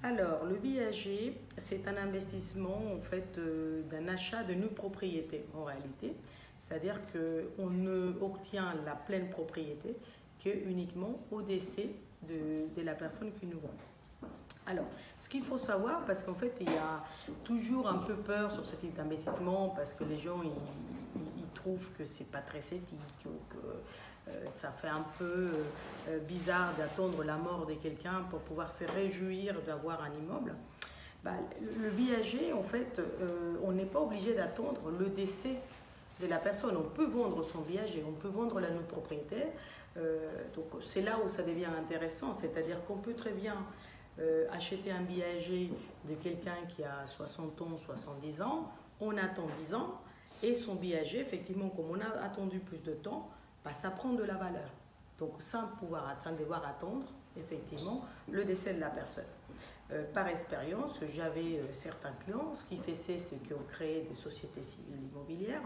Alors, le viager, c'est un investissement en fait d'un achat de nue propriété en réalité. C'est-à-dire qu'on ne obtient la pleine propriété que uniquement au décès de la personne qui nous vend. Alors, ce qu'il faut savoir, parce qu'en fait, il y a toujours un peu peur sur ce type d'investissement, parce que les gens, ils trouvent que c'est pas très éthique, ou que ça fait un peu bizarre d'attendre la mort de quelqu'un pour pouvoir se réjouir d'avoir un immeuble. Bah, le viager, en fait, on n'est pas obligé d'attendre le décès de la personne. On peut vendre son viager, on peut vendre la nue propriétaire. Donc c'est là où ça devient intéressant, c'est-à-dire qu'on peut très bien acheter un viager de quelqu'un qui a 60 ans, 70 ans, on attend 10 ans, et son viager, effectivement, comme on a attendu plus de temps, bah, ça prend de la valeur. Donc sans devoir attendre, effectivement, le décès de la personne. Par expérience, j'avais certains clients qui faisaient ce qui ont créé des sociétés civiles immobilières,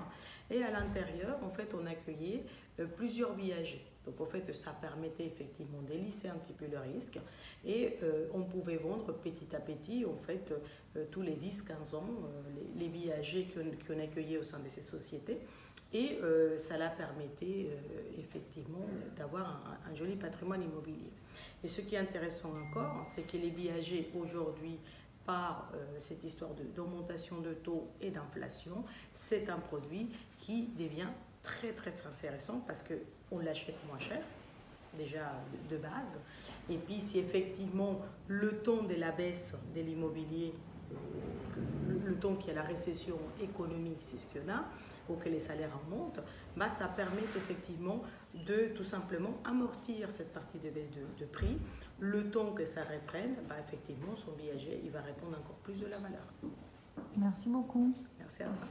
et à l'intérieur, en fait, on accueillait plusieurs viagers. Donc en fait, ça permettait effectivement de lisser un petit peu le risque, et on pouvait vendre petit à petit, en fait, tous les 10-15 ans, les viagers qu'on accueillait au sein de ces sociétés. Et ça la permettait effectivement d'avoir un joli patrimoine immobilier. Et ce qui est intéressant encore, c'est que les viagers aujourd'hui, par cette histoire d'augmentation de taux et d'inflation, c'est un produit qui devient très très intéressant parce qu'on l'achète moins cher, déjà de base. Et puis si effectivement le temps de la baisse de l'immobilier, le temps qu'il y a la récession économique, c'est ce qu'il y en a, ou que les salaires remontent, bah, ça permet effectivement de tout simplement amortir cette partie de baisse de prix. Le temps que ça reprenne, bah, effectivement, son viager, il va répondre encore plus de la valeur. Merci beaucoup. Merci à toi.